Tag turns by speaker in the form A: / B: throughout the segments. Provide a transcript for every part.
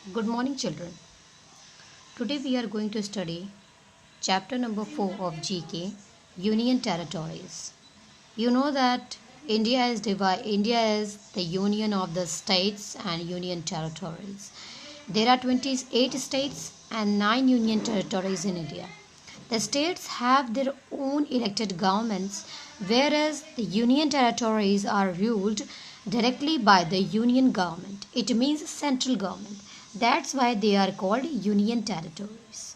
A: Good morning, children. Today we are going to study chapter number 4 of GK Union Territories. You know that India is the union of the states and union territories. There are 28 states and 9 union territories in India. The states have their own elected governments, whereas the union territories are ruled directly by the union government. It means central government. That's why they are called union territories.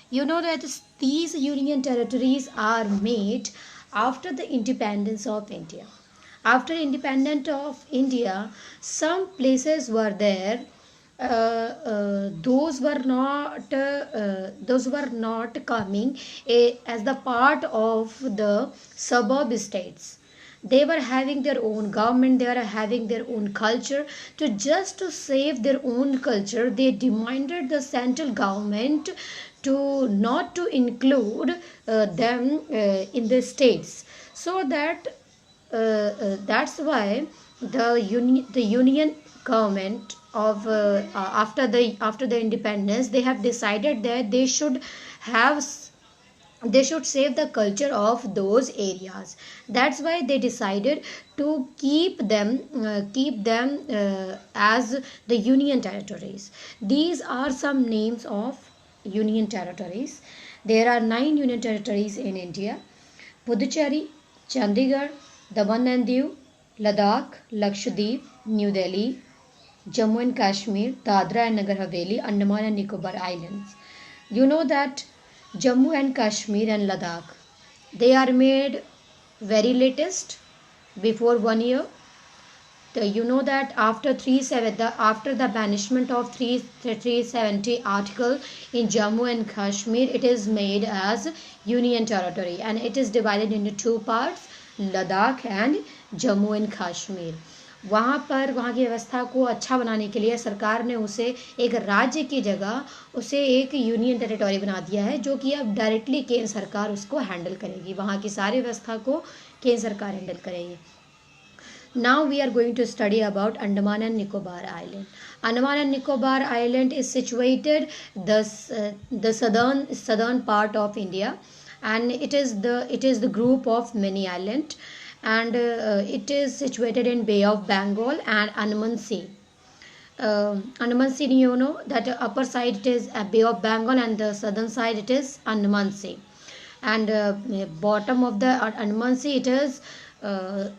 A: You know that these union territories are made after the independence of India. After independence of India, some places were there. Those were not coming as the part of the suburb states. They were having their own government, they are having their own culture. To save their own culture, they demanded the central government to not to include them in the states, so that's why the union government of after the independence, they have decided that have they should save the culture of those areas. That's why they decided to keep them as the union territories. These are some names of union territories. There are 9 union territories in India: Puducherry, Chandigarh, Daman and Diu, Ladakh, Lakshadweep, New Delhi, Jammu and Kashmir, Dadra and Nagar Haveli, Andaman and Nicobar Islands. You know that Jammu and Kashmir and Ladakh, they are made very latest, before 1 year. You know that after the banishment of 370 article in Jammu and Kashmir, it is made as union territory and it is divided into two parts, Ladakh and Jammu and Kashmir. वहाँ की व्यवस्था को अच्छा बनाने के लिए सरकार ने उसे एक राज्य की जगह उसे एक यूनियन टेरिटोरी बना दिया है, जो कि अब डायरेक्टली केंद्र सरकार उसको हैंडल करेगी. वहाँ की सारी व्यवस्था को केंद्र सरकार हैंडल करेगी. Now we are going to study about Andaman and Nicobar Island. Andaman and Nicobar Island is situated the southern part of India, and it is the group of many islands, and it is situated in Bay of Bengal and Andaman Sea. Andaman Sea, you know that upper side it is Bay of Bengal and the southern side it is Andaman Sea, and bottom of the Andaman Sea uh,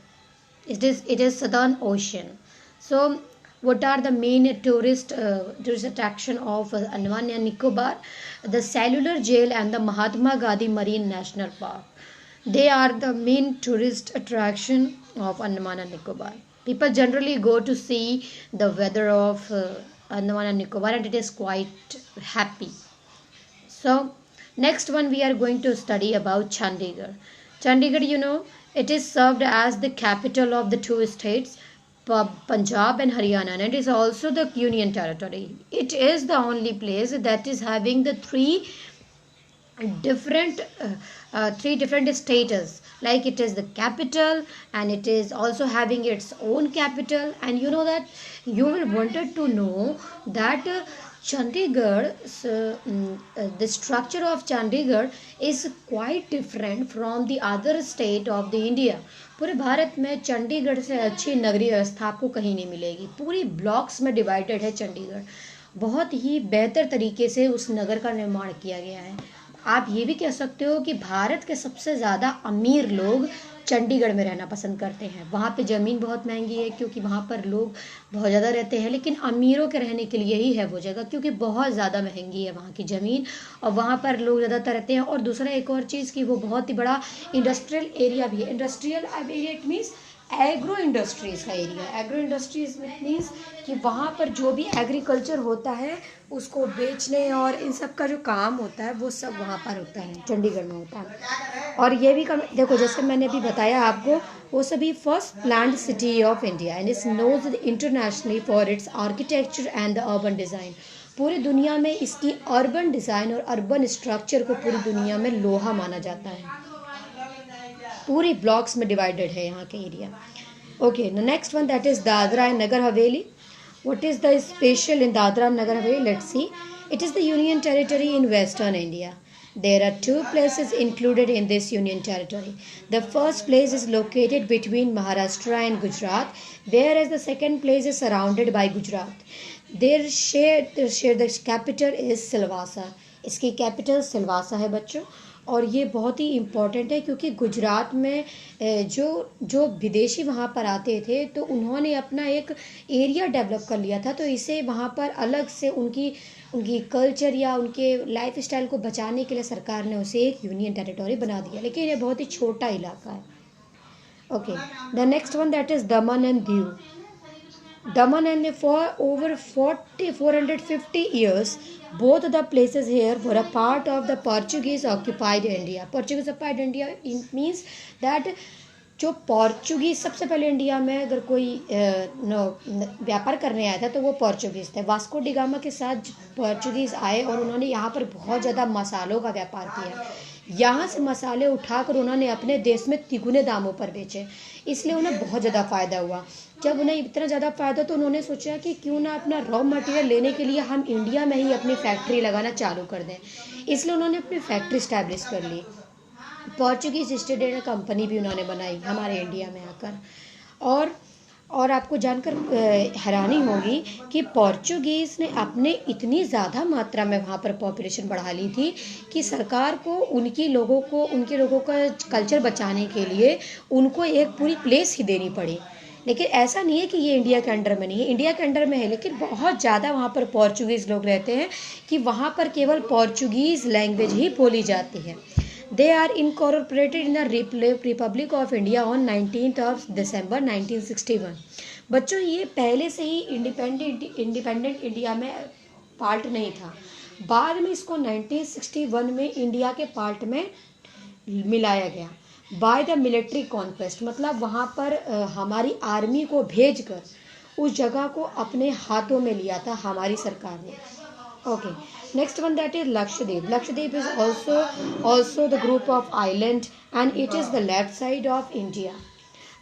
A: it is Southern Ocean. So what are the main tourist attraction of Andaman and Nicobar? The cellular jail and the Mahatma Gandhi Marine National Park. They are the main tourist attraction of Andaman and Nicobar. People generally go to see the weather of Andaman and Nicobar, and it is quite happy. So next one we are going to study about Chandigarh. Chandigarh, you know, it is served as the capital of the two states, Punjab and Haryana, and it is also the union territory. It is the only place that is having the different three different status, like it is the capital and it is also having its own capital. And you know that you will wanted to know that Chandigarh, the structure of Chandigarh is quite different from the other state of the India. पूरे भारत में चंडीगढ़ से अच्छी नगरीय व्यवस्था आपको कहीं नहीं मिलेगी. पूरी ब्लॉक्स में डिवाइडेड है चंडीगढ़. बहुत ही बेहतर तरीके से उस नगर का निर्माण किया गया है. आप ये भी कह सकते हो कि भारत के सबसे ज़्यादा अमीर लोग चंडीगढ़ में रहना पसंद करते हैं. वहाँ पे ज़मीन बहुत महंगी है क्योंकि वहाँ पर लोग बहुत ज़्यादा रहते हैं, लेकिन अमीरों के रहने के लिए ही है वो जगह, क्योंकि बहुत ज़्यादा महंगी है वहाँ की ज़मीन और वहाँ पर लोग ज़्यादातर रहते हैं. और दूसरा एक और चीज़ कि वो बहुत ही बड़ा इंडस्ट्रियल एरिया भी है. Industrial area it means agro industries का एरिया. एग्रो इंडस्ट्रीज मीन्स कि वहाँ पर जो भी एग्रीकल्चर होता है उसको बेचने और इन सब का जो काम होता है वो सब वहाँ पर होता है, चंडीगढ़ में होता है. और ये भी देखो, जैसे मैंने अभी बताया आपको, वो सभी first planned city of India and is knows internationally for its architecture and the urban design. पूरी दुनिया में इसकी अर्बन डिज़ाइन और अर्बन स्ट्रक्चर को पूरी दुनिया में लोहा माना जाता है. पूरी ब्लॉक्स में डिवाइडेड है यहाँ के area. Okay, the next one that is Dadra and Nagar Haveli. What is the special in Dadra and Nagar Haveli? Let's see. It is the union territory in western India. There are two places included in this union territory. The first place is located between Maharashtra and Gujarat, whereas the second place is surrounded by Gujarat. The capital is Silvassa. इसकी capital Silvassa है बच्चों, और ये बहुत ही important है क्योंकि गुजरात में जो जो विदेशी वहाँ पर आते थे तो उन्होंने अपना एक एरिया डेवलप कर लिया था, तो इसे वहाँ पर अलग से उनकी उनकी कल्चर या उनके लाइफ स्टाइल को बचाने के लिए सरकार ने उसे एक यूनियन टेरिटोरी बना दिया, लेकिन ये बहुत ही छोटा इलाका है. Okay, the next one that is Daman and Diu. Daman and for over 450 years, both the places here were a part of the Portuguese occupied India. Portuguese occupied India means that जो Portuguese सबसे पहले इंडिया में अगर कोई व्यापार करने आया था तो वो पोर्चुगीज थे. वास्को डी गामा के साथ पोर्चुगीज आए और उन्होंने यहाँ पर बहुत ज़्यादा मसालों का व्यापार किया. यहाँ से मसाले उठाकर उन्होंने अपने देश में तिगुने दामों पर बेचे, इसलिए उन्हें बहुत ज़्यादा फ़ायदा हुआ. जब उन्हें इतना ज़्यादा फ़ायदा तो उन्होंने सोचा कि क्यों ना अपना रॉ मटेरियल लेने के लिए हम इंडिया में ही अपनी फैक्ट्री लगाना चालू कर दें, इसलिए उन्होंने अपनी फैक्ट्री इस्टेब्लिश कर ली. पोर्चुगीज ईस्ट इंडिया कंपनी भी उन्होंने बनाई हमारे इंडिया में आकर. और आपको जानकर हैरानी होगी कि पोर्चुगीज़ ने अपने इतनी ज़्यादा मात्रा में वहाँ पर पॉपुलेशन बढ़ा ली थी कि सरकार को उनके लोगों का कल्चर बचाने के लिए उनको एक पूरी प्लेस ही देनी पड़ी. लेकिन ऐसा नहीं है कि ये इंडिया के अंडर में नहीं है, इंडिया के अंडर में है, लेकिन बहुत ज़्यादा वहाँ पर पोर्चुगीज़ लोग रहते हैं कि वहाँ पर केवल पोर्चुगीज़ लैंग्वेज ही बोली जाती है. They are incorporated in the Republic of India on 19th of December 1961. बच्चों ये पहले से ही इंडिपेंडेंट इंडिया में पार्ट नहीं था, बाद में इसको 1961 में इंडिया के पार्ट में मिलाया गया बाय द मिलिट्री कॉन्क्वेस्ट. मतलब वहाँ पर हमारी आर्मी को भेजकर उस जगह को अपने हाथों में लिया था हमारी सरकार ने. Okay, next one that is Lakshadweep. Lakshadweep is also the group of island, and it is the left side of India,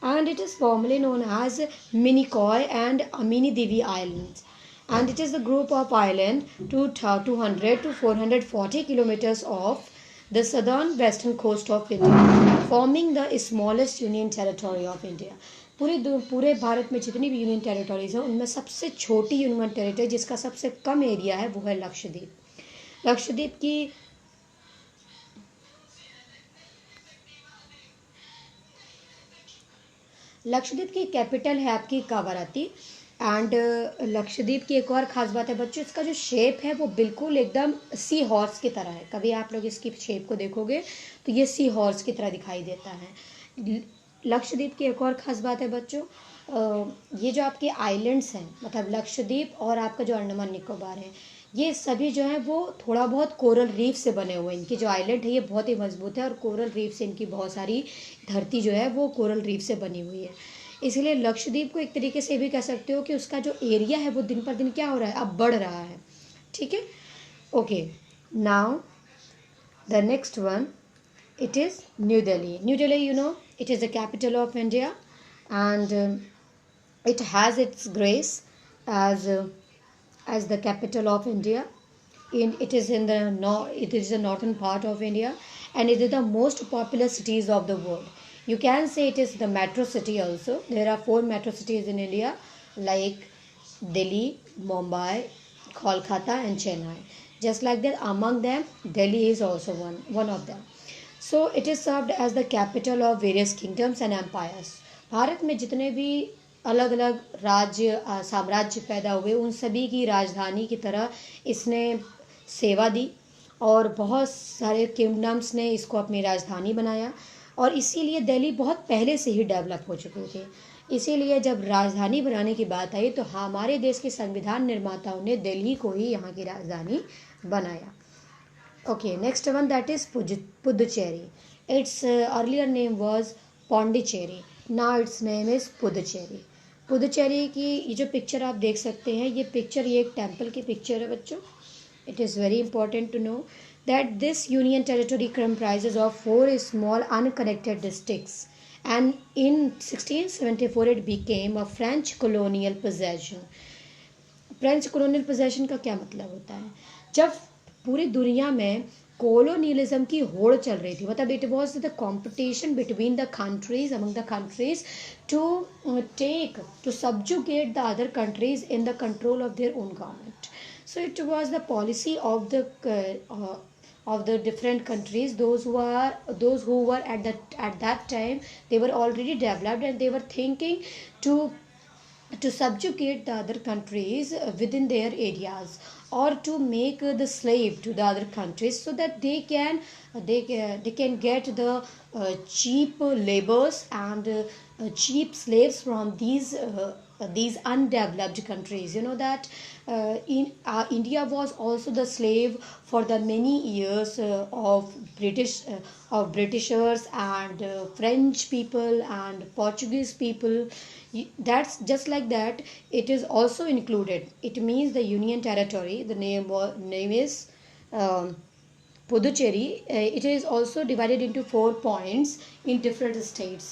A: and it is formerly known as Minicoy and Amini Devi Islands, and it is the group of island to 200 to 440 kilometers off the southern western coast of India, forming the smallest union territory of India. पूरे भारत में जितनी भी union territories हैं उनमें सबसे छोटी union territory जिसका सबसे कम एरिया है वो है लक्षद्वीप. लक्षद्वीप की कैपिटल है आपकी कावाराती. एंड लक्षद्वीप की एक और ख़ास बात है बच्चों, इसका जो शेप है वो बिल्कुल एकदम सी हॉर्स की तरह है. कभी आप लोग इसकी शेप को देखोगे तो ये सी हॉर्स की तरह दिखाई देता है. लक्षद्वीप की एक और ख़ास बात है बच्चों, ये जो आपके आइलैंड्स हैं मतलब लक्षद्वीप और आपका जो अंडमान निकोबार है, ये सभी जो है वो थोड़ा बहुत कोरल रीफ से बने हुए हैं. इनकी जो आइलैंड है ये बहुत ही मजबूत है और कोरल रीफ से इनकी बहुत सारी धरती जो है वो कोरल रीफ से बनी हुई है. इसलिए लक्षद्वीप को एक तरीके से भी कह सकते हो कि उसका जो एरिया है वो दिन पर दिन क्या हो रहा है, अब बढ़ रहा है. ठीक है. Okay, now the next one it is New Delhi. New Delhi, you know, it is the capital of India, and it has its grace as the capital of India. It is the northern part of India, and it is the most populous cities of the world. You can say it is the metro city also. There are 4 metro cities in India like Delhi, Mumbai, Kolkata and Chennai. Just like that, among them Delhi is also one of them. So it is served as the capital of various kingdoms and empires. Bharat में जितने भी अलग अलग साम्राज्य पैदा हुए उन सभी की राजधानी की तरह इसने सेवा दी और बहुत सारे किंगडम्स ने इसको अपनी राजधानी बनाया और इसीलिए दिल्ली बहुत पहले से ही डेवलप हो चुके थे. इसीलिए जब राजधानी बनाने की बात आई तो हमारे देश के संविधान निर्माताओं ने दिल्ली को ही यहाँ की राजधानी बनाया. Okay, next one that is Puducherry. Its earlier name was Pondicherry. Now its name is Puducherry. Puducherry की ये जो पिक्चर आप देख सकते हैं ये एक टेम्पल की पिक्चर है बच्चों. It is very important to know that this union territory comprises of 4 small unconnected districts, and in 1674 it became a French colonial possession. French colonial possession का क्या मतलब होता है? जब पूरी दुनिया में कोलोनियलिज्म की होड़ चल रही थी, मतलब it was the competition between the countries, among the countries, to subjugate the other countries in the control of their own government. So it was the policy of the different countries. Those who were at that time, they were already developed, and they were thinking to subjugate the other countries within their areas, or to make the slave to the other countries, so that they can get the cheap labors and cheap slaves from these undeveloped countries. You know that India was also the slave for the many years of Britishers and French people and Portuguese people. That's just like that. It is also included. It means the Union Territory. The name is Puducherry. It is also divided into 4 points in different states,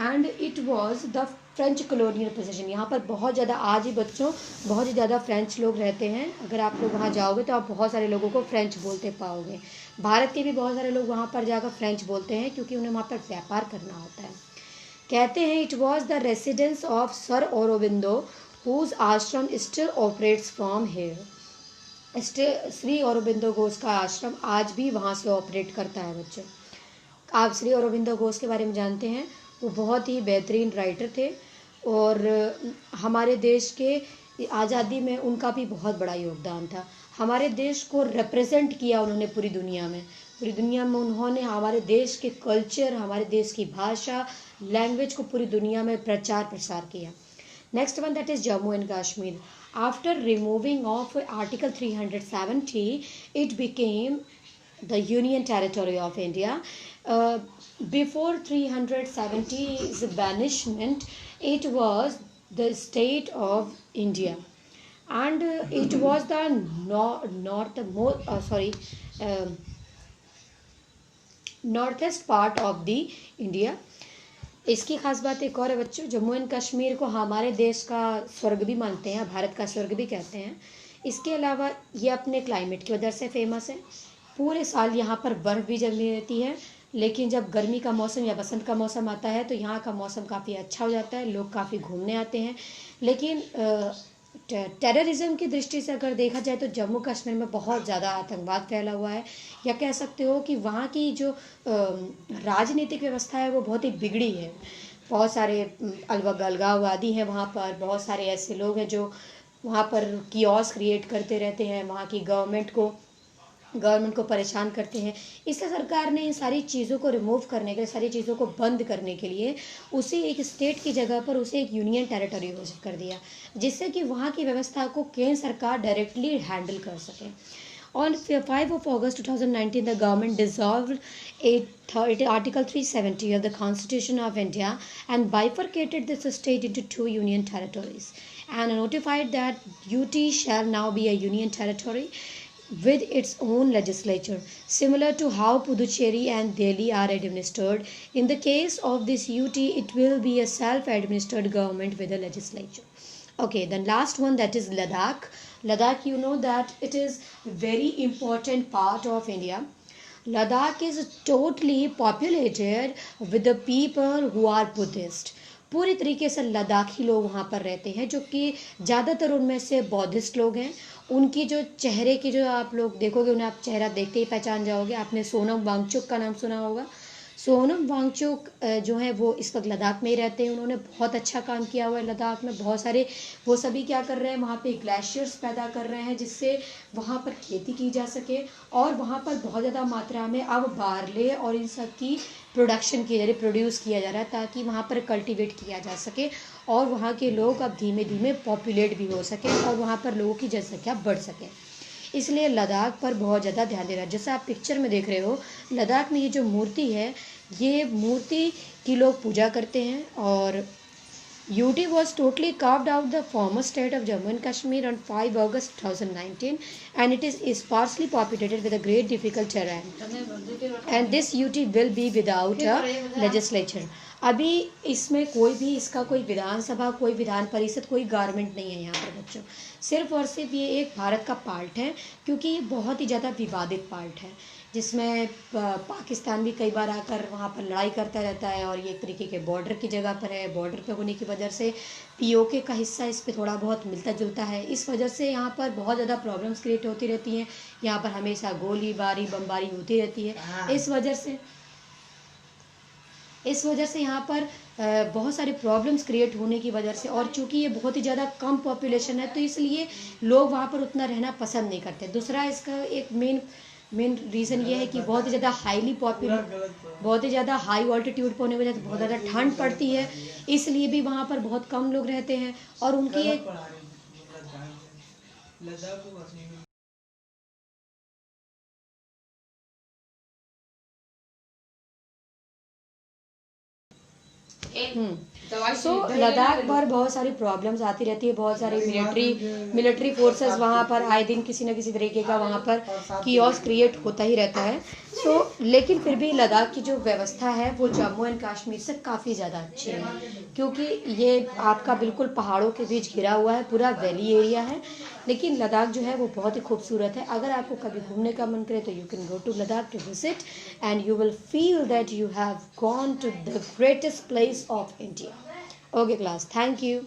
A: and it was the French colonial position. यहाँ पर बहुत ज़्यादा आज ही बच्चों बहुत ही ज़्यादा French लोग रहते हैं. अगर आप लोग वहाँ जाओगे तो आप बहुत सारे लोगों को फ्रेंच बोलते पाओगे. भारत के भी बहुत सारे लोग वहाँ पर जाकर फ्रेंच बोलते हैं, क्योंकि उन्हें वहाँ पर व्यापार करना होता है. कहते हैं it was the residence of Sir Aurobindo whose ashram still operates from here. Shri Aurobindo Ghosh का आश्रम आज भी वहाँ से ऑपरेट करता है बच्चों. आप श्री औरोबिंदो घोष के बारे में जानते हैं. वो बहुत ही बेहतरीन राइटर थे, और हमारे देश के आज़ादी में उनका भी बहुत बड़ा योगदान था. हमारे देश को रिप्रेजेंट किया उन्होंने पूरी दुनिया में उन्होंने हमारे देश के कल्चर, हमारे देश की भाषा, लैंग्वेज को पूरी दुनिया में प्रचार प्रसार किया. Next one, that is Jammu and Kashmir. After removing of article 370, it became the Union Territory of India. Before 370's banishment, it was the state of India, and it was the northest part of the India. इसकी खास बात एक और है बच्चों, Jammu and Kashmir को हमारे देश का स्वर्ग भी मानते हैं, भारत का स्वर्ग भी कहते हैं. इसके अलावा ये अपने क्लाइमेट की वजह से फेमस है. पूरे साल यहाँ पर बर्फ़ भी जमी रहती है, लेकिन जब गर्मी का मौसम या बसंत का मौसम आता है तो यहाँ का मौसम काफ़ी अच्छा हो जाता है, लोग काफ़ी घूमने आते हैं. लेकिन टेररिज्म की दृष्टि से अगर देखा जाए तो जम्मू कश्मीर में बहुत ज़्यादा आतंकवाद फैला हुआ है, या कह सकते हो कि वहाँ की जो राजनीतिक व्यवस्था है वो बहुत ही बिगड़ी है. बहुत सारे अलगाववादी हैं वहाँ पर, बहुत सारे ऐसे लोग हैं जो वहाँ पर कियोस क्रिएट करते रहते हैं, वहाँ की गवर्नमेंट को परेशान करते हैं. इसलिए सरकार ने इन सारी चीज़ों को रिमूव करने के लिए, सारी चीज़ों को बंद करने के लिए उसे एक स्टेट की जगह पर उसे एक यूनियन टेरिटरी घोषित कर दिया, जिससे कि वहाँ की व्यवस्था को केंद्र सरकार डायरेक्टली हैंडल कर सके. On 5 of August 2019, the government dissolved Article 370 of the Constitution of India and bifurcated this state into 2 union territories, and notified that UT shall now be a union territory with its own legislature, similar to how Puducherry and Delhi are administered. In the case of this UT, it will be a self-administered government with a legislature. Okay, then last one, that is Ladakh. Ladakh, you know that it is very important part of India. Ladakh is totally populated with the people who are Buddhist. पूरी तरीके से लद्दाखी लोग वहाँ पर रहते हैं, जो कि ज़्यादातर उनमें से बौद्धिस्ट लोग हैं. उनकी जो चेहरे की जो आप लोग देखोगे, उन्हें आप चेहरा देखते ही पहचान जाओगे. आपने सोनम वांगचुक का नाम सुना होगा. सोनम वांगचुक जो है वो इस वक्त लद्दाख में ही रहते हैं. उन्होंने बहुत अच्छा काम किया हुआ है लद्दाख में. बहुत सारे वो सभी क्या कर रहे हैं, वहाँ पे ग्लेशियर्स पैदा कर रहे हैं, जिससे वहाँ पर खेती की जा सके, और वहाँ पर बहुत ज़्यादा मात्रा में अब बारले और इन सब की प्रोडक्शन की जा रही, प्रोड्यूस किया जा रहा है, ताकि वहाँ पर कल्टीवेट किया जा सके और वहाँ के लोग अब धीमे धीमे पॉपुलेट भी हो सके और वहाँ पर लोगों की जनसंख्या बढ़ सके. इसलिए लद्दाख पर बहुत ज़्यादा ध्यान दे रहा है. जैसा आप पिक्चर में देख रहे हो, लद्दाख में ये जो मूर्ति है, ये मूर्ति की लोग पूजा करते हैं, और UT was totally carved out the former state of Jammu and Kashmir on 5 August 2019, and it is sparsely populated with a great difficult terrain. And this UT will be without a legislature. अभी इसमें कोई भी इसका कोई विधानसभा, कोई विधान परिषद, कोई government नहीं है यहाँ पर बच्चों। सिर्फ और सिर्फ ये एक भारत का पार्ट है, क्योंकि ये बहुत ही ज़्यादा विवादित पार्ट है, जिसमें पाकिस्तान भी कई बार आकर वहाँ पर लड़ाई करता रहता है, और ये एक तरीके के बॉर्डर की जगह पर है। बॉर्डर पे होने की वजह से POK का हिस्सा इस पे थोड़ा बहुत मिलता जुलता है। इस वजह से यहाँ पर बहुत ज़्यादा प्रॉब्लम्स क्रिएट होती रहती हैं। यहाँ पर हमेशा गोलीबारी, बमबारी होती रहती है। इस वजह से यहाँ पर बहुत सारे प्रॉब्लम्स क्रिएट होने की वजह से, और चूंकि ये बहुत ही ज़्यादा कम पॉपुलेशन है, तो इसलिए लोग वहाँ पर उतना रहना पसंद नहीं करते। दूसरा इसका एक मेन रीज़न ये है कि बहुत ही ज़्यादा बहुत ही ज़्यादा हाई ऑल्टीट्यूड पर होने की वजह से बहुत ज़्यादा ठंड पड़ती है, इसलिए भी वहाँ पर बहुत कम लोग रहते हैं। और उनकी एक लद्दाख पर बहुत सारी प्रॉब्लम्स आती रहती है। बहुत सारी मिलिट्री फोर्सेस वहाँ पर आए दिन किसी न किसी तरीके का वहाँ पर कियोस क्रिएट होता ही रहता है। लेकिन फिर भी लद्दाख की जो व्यवस्था है वो जम्मू एंड कश्मीर से काफ़ी ज़्यादा अच्छी है, क्योंकि ये आपका बिल्कुल पहाड़ों के बीच घिरा हुआ है, पूरा वैली एरिया है। लेकिन लद्दाख जो है वो बहुत ही खूबसूरत है। अगर आपको कभी घूमने का मन करे तो you can go to Ladakh to visit, and you will feel that you have gone to the greatest place of India. Okay class, thank you.